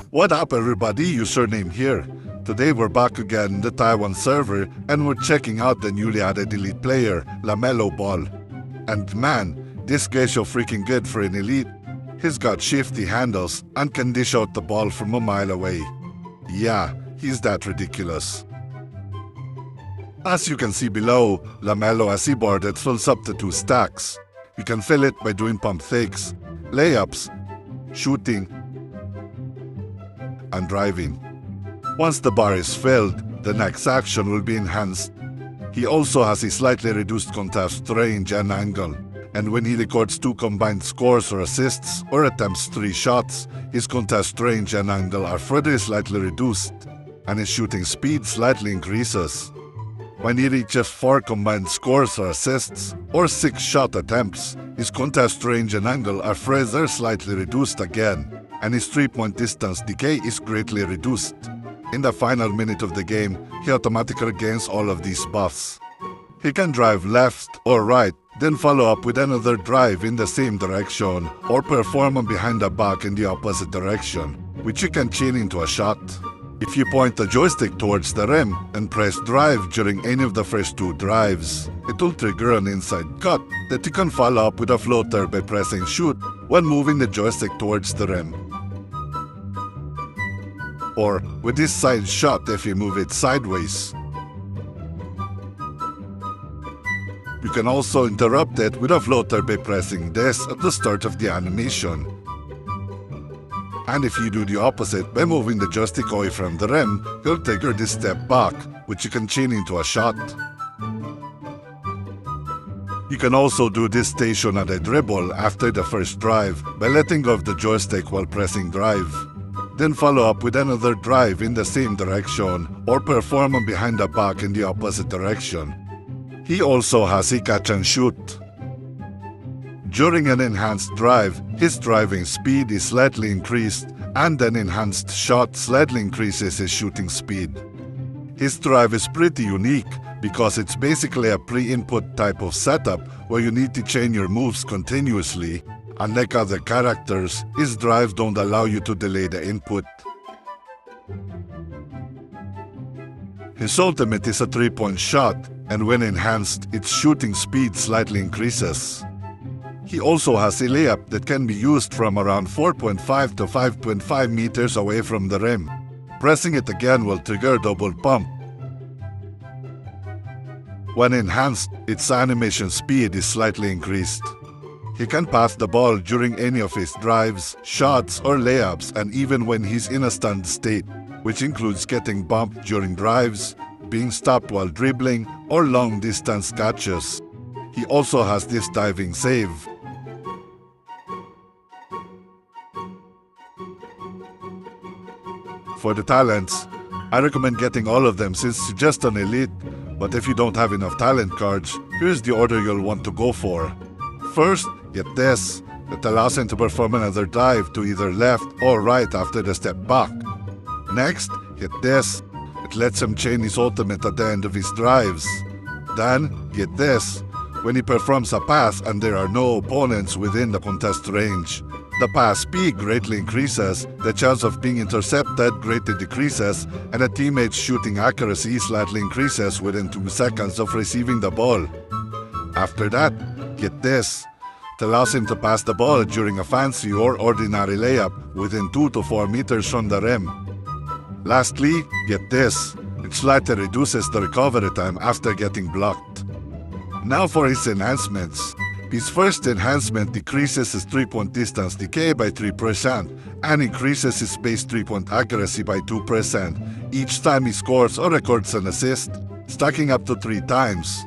What up everybody, username here. Today we're back again in the Taiwan server and we're checking out the newly added elite player, LaMelo Ball. And man, this guy's so freaking good for an elite. He's got shifty handles and can dish out the ball from a mile away. Yeah, he's that ridiculous. As you can see below, LaMelo has a board that fills up to 2 stacks. You can fill it by doing pump fakes, layups, shooting, and driving. Once the bar is filled, the next action will be enhanced. He also has a slightly reduced contest range and angle, and when he records 2 combined scores or assists or attempts 3 shots, his contest range and angle are further slightly reduced, and his shooting speed slightly increases. When he reaches 4 combined scores or assists or 6 shot attempts, his contest range and angle are further slightly reduced again, and his 3-point distance decay is greatly reduced. In the final minute of the game, he automatically gains all of these buffs. He can drive left or right, then follow up with another drive in the same direction, or perform a behind the back in the opposite direction, which you can chain into a shot. If you point the joystick towards the rim and press drive during any of the first 2 drives, it will trigger an inside cut that you can follow up with a floater by pressing shoot when moving the joystick towards the rim. Or with this side shot if you move it sideways. You can also interrupt it with a floater by pressing this at the start of the animation. And if you do the opposite by moving the joystick away from the rim, you'll trigger this step back, which you can chain into a shot. You can also do this station at a dribble after the first drive by letting go of the joystick while pressing drive. Then follow up with another drive in the same direction or perform a behind the back in the opposite direction. He also has a catch and shoot. During an enhanced drive, his driving speed is slightly increased and an enhanced shot slightly increases his shooting speed. His drive is pretty unique because it's basically a pre-input type of setup where you need to chain your moves continuously. Unlike other characters, his drives don't allow you to delay the input. His ultimate is a 3-point shot, and when enhanced, its shooting speed slightly increases. He also has a layup that can be used from around 4.5 to 5.5 meters away from the rim. Pressing it again will trigger double pump. When enhanced, its animation speed is slightly increased. He can pass the ball during any of his drives, shots, or layups, and even when he's in a stunned state, which includes getting bumped during drives, being stopped while dribbling, or long-distance catches. He also has this diving save. For the talents, I recommend getting all of them since it's just an elite, but if you don't have enough talent cards, here's the order you'll want to go for. First, get this, that allows him to perform another dive to either left or right after the step back. Next, get this, it lets him chain his ultimate at the end of his drives. Then, get this, when he performs a pass and there are no opponents within the contest range. The pass speed greatly increases, the chance of being intercepted greatly decreases, and a teammate's shooting accuracy slightly increases within 2 seconds of receiving the ball. After that, get this, it allows him to pass the ball during a fancy or ordinary layup within 2 to 4 meters from the rim. Lastly, get this, it slightly reduces the recovery time after getting blocked. Now for his enhancements. His first enhancement decreases his 3-point distance decay by 3% and increases his base 3-point accuracy by 2% each time he scores or records an assist, stacking up to 3 times.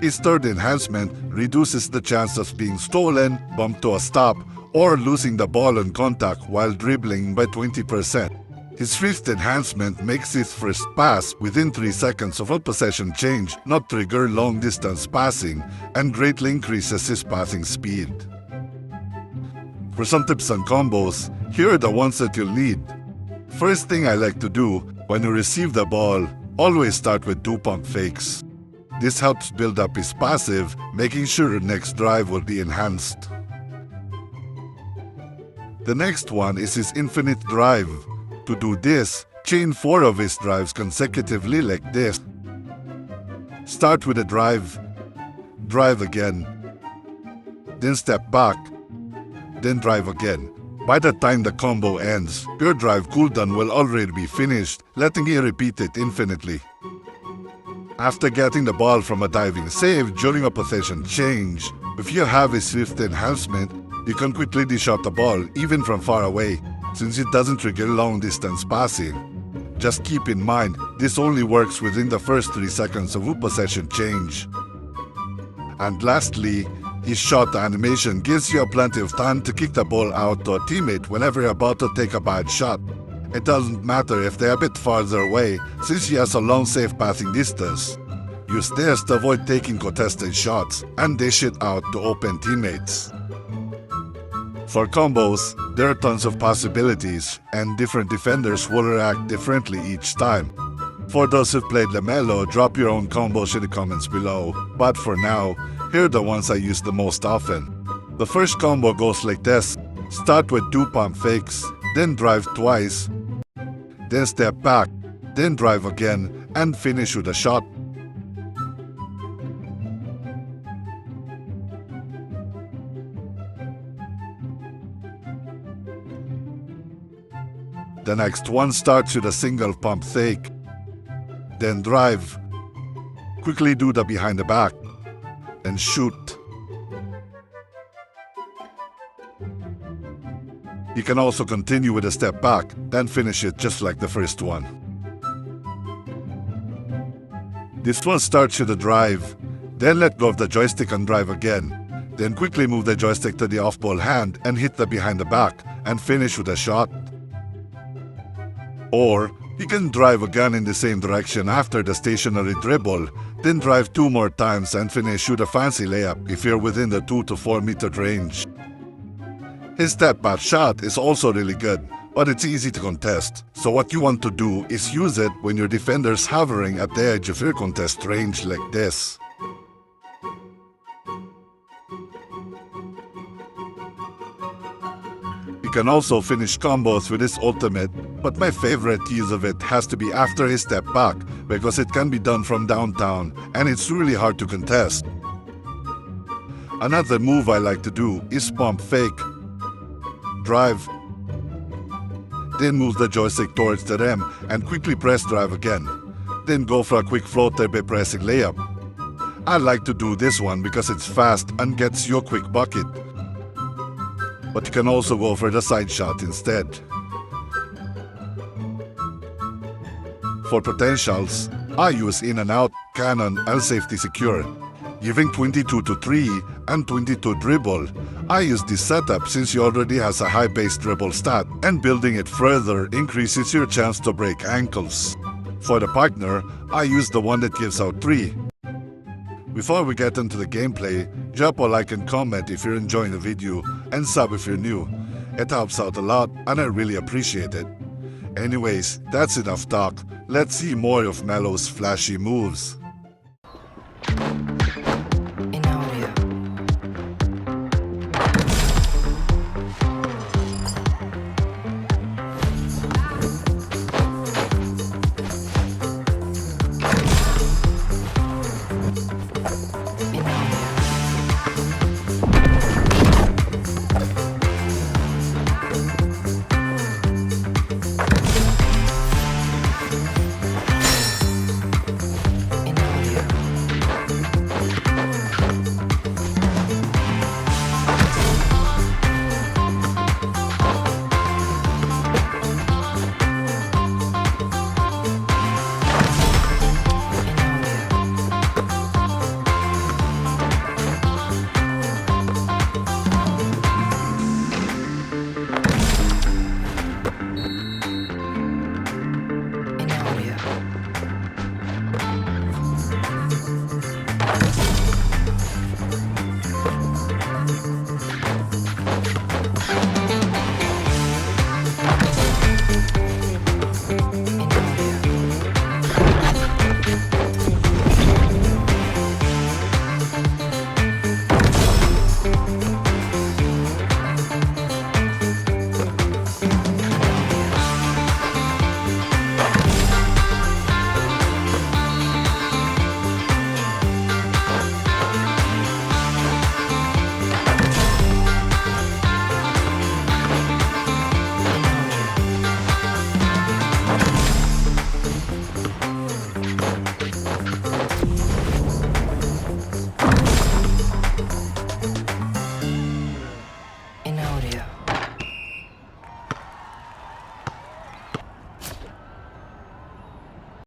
His third enhancement reduces the chance of being stolen, bumped to a stop, or losing the ball on contact while dribbling by 20%. His fifth enhancement makes his first pass within 3 seconds of a possession change not trigger long-distance passing and greatly increases his passing speed. For some tips and combos, here are the ones that you'll need. First thing I like to do, when you receive the ball, always start with 2 pump fakes. This helps build up his passive, making sure your next drive will be enhanced. The next one is his infinite drive. To do this, chain 4 of his drives consecutively like this. Start with a drive, drive again, then step back, then drive again. By the time the combo ends, your drive cooldown will already be finished, letting you repeat it infinitely. After getting the ball from a diving save during a possession change, if you have a swift enhancement, you can quickly dish out the ball even from far away, since it doesn't trigger long-distance passing. Just keep in mind, this only works within the first 3 seconds of a possession change. And lastly, his shot animation gives you plenty of time to kick the ball out to a teammate whenever you're about to take a bad shot. It doesn't matter if they're a bit farther away, since he has a long safe passing distance. Use this to avoid taking contested shots and dish it out to open teammates. For combos, there are tons of possibilities, and different defenders will react differently each time. For those who've played LaMelo, drop your own combos in the comments below, but for now, here are the ones I use the most often. The first combo goes like this. Start with 2 pump fakes, then drive twice, then step back, then drive again, and finish with a shot. The next one starts with a single pump fake, then drive, quickly do the behind the back, and shoot. You can also continue with a step back, then finish it just like the first one. This one starts with a drive, then let go of the joystick and drive again, then quickly move the joystick to the off-ball hand and hit the behind the back, and finish with a shot. Or, you can drive again in the same direction after the stationary dribble, then drive 2 more times and finish with a fancy layup if you're within the 2 to 4 meter range. His step-back shot is also really good, but it's easy to contest, so what you want to do is use it when your defender's hovering at the edge of your contest range like this. You can also finish combos with his ultimate, but my favorite use of it has to be after his step back, because it can be done from downtown and it's really hard to contest. Another move I like to do is pump fake, drive, then move the joystick towards the rim and quickly press drive again, then go for a quick floater by pressing layup. I like to do this one because it's fast and gets you a quick bucket. But you can also go for the side shot instead. For potentials, I use in and out, cannon, and safety secure. Giving 22 to 3 and 22 dribble, I use this setup since he already has a high base dribble stat, and building it further increases your chance to break ankles. For the partner, I use the one that gives out 3. Before we get into the gameplay, drop a like and comment if you're enjoying the video, and sub if you're new. It helps out a lot and I really appreciate it. Anyways, that's enough talk. Let's see more of Melo's flashy moves.